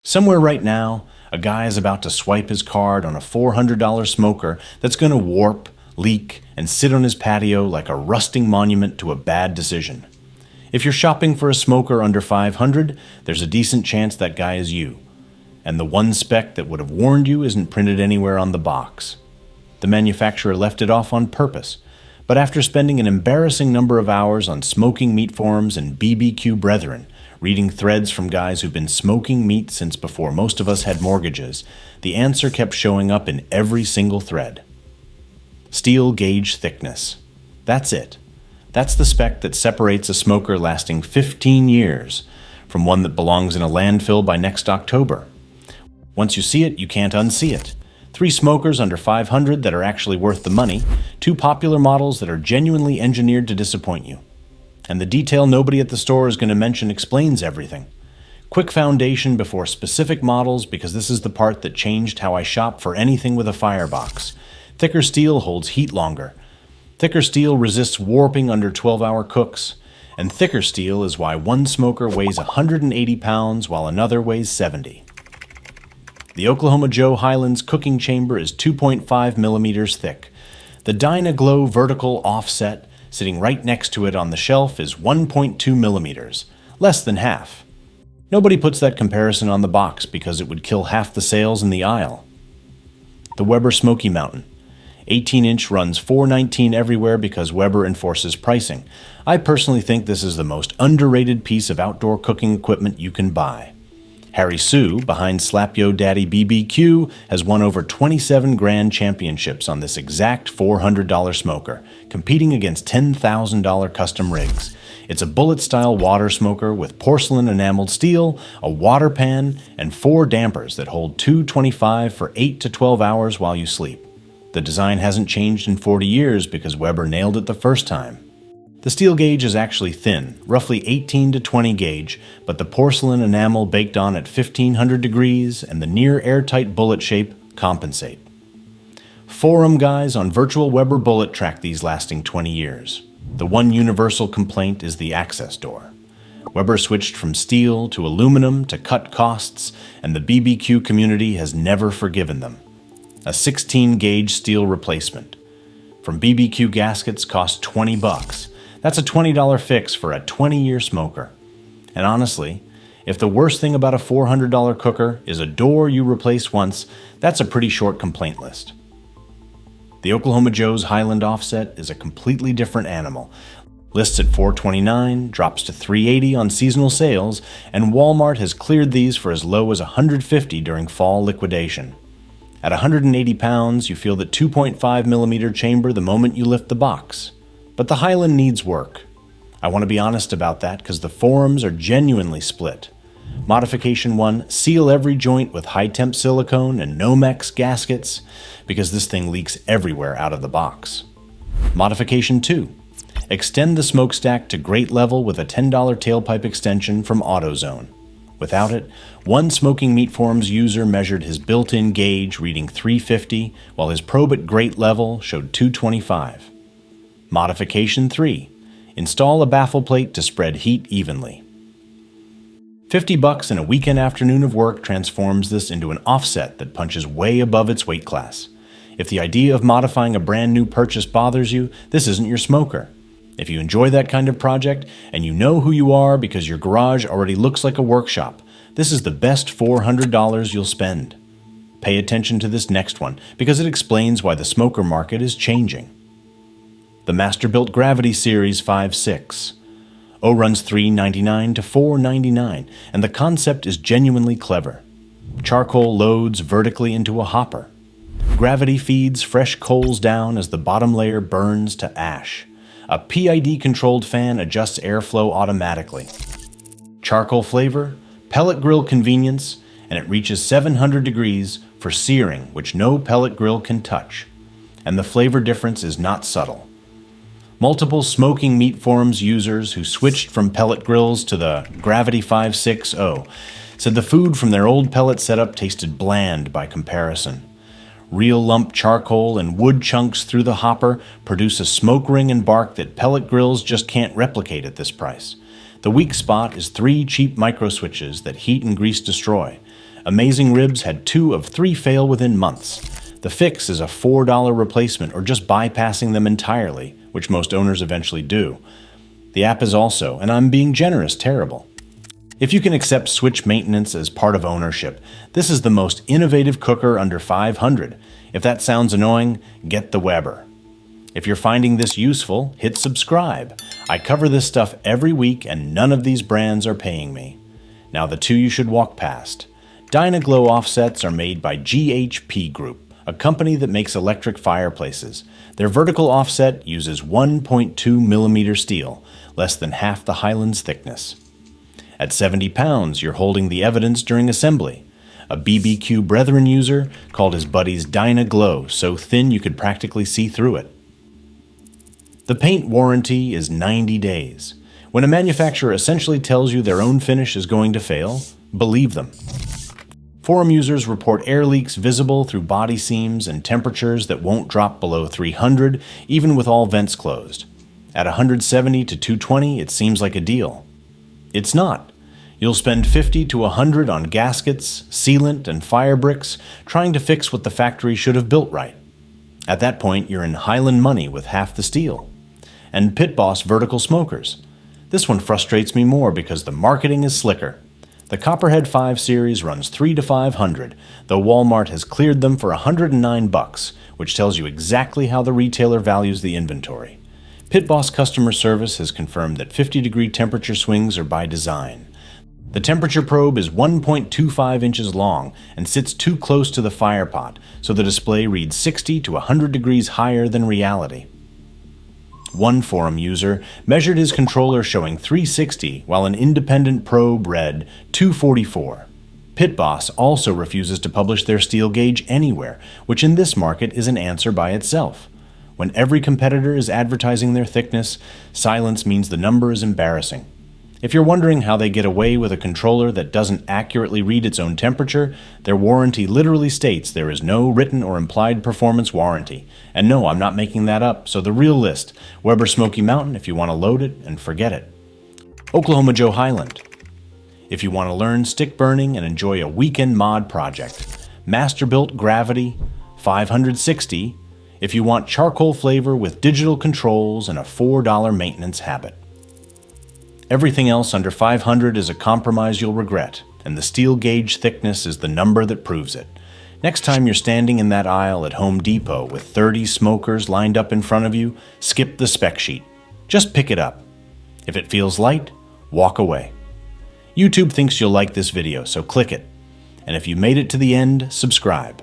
Somewhere right now, a guy is about to swipe his card on a $400 smoker that's going to warp, leak, and sit on his patio like a rusting monument to a bad decision. If you're shopping for a smoker under $500, there's a decent chance that guy is you. And the one spec that would have warned you isn't printed anywhere on the box. The manufacturer left it off on purpose, but after spending an embarrassing number of hours on smoking meat forums and BBQ brethren, reading threads from guys who've been smoking meat since before most of us had mortgages, the answer kept showing up in every single thread. Steel gauge thickness. That's it. That's the spec that separates a smoker lasting 15 years from one that belongs in a landfill by next October. Once you see it, you can't unsee it. 3 smokers under $500 that are actually worth the money, 2 popular models that are genuinely engineered to disappoint you. And the detail nobody at the store is going to mention explains everything. Quick foundation before specific models, because this is the part that changed how I shop for anything with a firebox. Thicker steel holds heat longer. Thicker steel resists warping under 12-hour cooks. And thicker steel is why one smoker weighs 180 pounds while another weighs 70. The Oklahoma Joe Highland's cooking chamber is 2.5 millimeters thick. The Dyna-Glo vertical offset sitting right next to it on the shelf is 1.2 millimeters, less than half. Nobody puts that comparison on the box because it would kill half the sales in the aisle. The Weber Smoky Mountain. 18-inch runs $419 everywhere because Weber enforces pricing. I personally think this is the most underrated piece of outdoor cooking equipment you can buy. Harry Sue, behind Slap Yo Daddy BBQ, has won over 27 grand championships on this exact $400 smoker, competing against $10,000 custom rigs. It's a bullet-style water smoker with porcelain enameled steel, a water pan, and 4 dampers that hold 225 for 8 to 12 hours while you sleep. The design hasn't changed in 40 years because Weber nailed it the first time. The steel gauge is actually thin, roughly 18 to 20 gauge, but the porcelain enamel baked on at 1500 degrees and the near airtight bullet shape compensate. Forum guys on virtual Weber bullet track these lasting 20 years. The one universal complaint is the access door. Weber switched from steel to aluminum to cut costs, and the BBQ community has never forgiven them. A 16 gauge steel replacement from BBQ gaskets costs $20. That's a $20 fix for a 20-year smoker. And honestly, if the worst thing about a $400 cooker is a door you replace once, that's a pretty short complaint list. The Oklahoma Joe's Highland offset is a completely different animal. Lists at $429, drops to $380 on seasonal sales, and Walmart has cleared these for as low as $150 during fall liquidation. At 180 pounds, you feel the 2.5 millimeter chamber the moment you lift the box. But the Highland needs work. I want to be honest about that because the forums are genuinely split. Modification 1, seal every joint with high-temp silicone and Nomex gaskets because this thing leaks everywhere out of the box. Modification 2, extend the smokestack to great level with a $10 tailpipe extension from AutoZone. Without it, one Smoking Meat Forums user measured his built-in gauge reading 350 while his probe at great level showed 225. Modification 3. Install a baffle plate to spread heat evenly. $50 in a weekend afternoon of work transforms this into an offset that punches way above its weight class. If the idea of modifying a brand new purchase bothers you, this isn't your smoker. If you enjoy that kind of project, and you know who you are because your garage already looks like a workshop, this is the best $400 you'll spend. Pay attention to this next one because it explains why the smoker market is changing. The Masterbuilt Gravity Series 5.6. O runs $399 to $499, and the concept is genuinely clever. Charcoal loads vertically into a hopper. Gravity feeds fresh coals down as the bottom layer burns to ash. A PID-controlled fan adjusts airflow automatically. Charcoal flavor, pellet grill convenience, and it reaches 700 degrees for searing, which no pellet grill can touch. And the flavor difference is not subtle. Multiple Smoking Meat Forums users who switched from pellet grills to the Gravity 5.6.0 said the food from their old pellet setup tasted bland by comparison. Real lump charcoal and wood chunks through the hopper produce a smoke ring and bark that pellet grills just can't replicate at this price. The weak spot is 3 cheap micro switches that heat and grease destroy. Amazing Ribs had 2 of 3 fail within months. The fix is a $4 replacement or just bypassing them entirely, which most owners eventually do. The app is also, and I'm being generous, terrible. If you can accept switch maintenance as part of ownership, this is the most innovative cooker under $500. If that sounds annoying, get the Weber. If you're finding this useful, hit subscribe. I cover this stuff every week and none of these brands are paying me. Now the 2 you should walk past. Dyna-Glo offsets are made by GHP Group, a company that makes electric fireplaces. Their vertical offset uses 1.2 millimeter steel, less than half the Highland's thickness. At 70 pounds, you're holding the evidence during assembly. A BBQ Brethren user called his buddy's Dyna-Glo so thin you could practically see through it. The paint warranty is 90 days. When a manufacturer essentially tells you their own finish is going to fail, believe them. Forum users report air leaks visible through body seams and temperatures that won't drop below 300, even with all vents closed. At 170 to 220, it seems like a deal. It's not. You'll spend 50 to 100 on gaskets, sealant, and fire bricks trying to fix what the factory should have built right. At that point, you're in Highland money with half the steel. And Pit Boss vertical smokers. This one frustrates me more because the marketing is slicker. The Copperhead 5 series runs $300 to $500, though Walmart has cleared them for $109, which tells you exactly how the retailer values the inventory. Pit Boss customer service has confirmed that 50-degree temperature swings are by design. The temperature probe is 1.25 inches long and sits too close to the fire pot, so the display reads 60 to 100 degrees higher than reality. One forum user measured his controller showing 360 while an independent probe read 244. Pit Boss also refuses to publish their steel gauge anywhere, which in this market is an answer by itself. When every competitor is advertising their thickness, silence means the number is embarrassing. If you're wondering how they get away with a controller that doesn't accurately read its own temperature, their warranty literally states there is no written or implied performance warranty. And no, I'm not making that up, so the real list: Weber Smoky Mountain if you want to load it and forget it. Oklahoma Joe Highland if you want to learn stick burning and enjoy a weekend mod project. Masterbuilt Gravity 560 if you want charcoal flavor with digital controls and a $4 maintenance habit. Everything else under $500 is a compromise you'll regret, and the steel gauge thickness is the number that proves it. Next time you're standing in that aisle at Home Depot with 30 smokers lined up in front of you, skip the spec sheet. Just pick it up. If it feels light, walk away. YouTube thinks you'll like this video, so click it. And if you made it to the end, subscribe.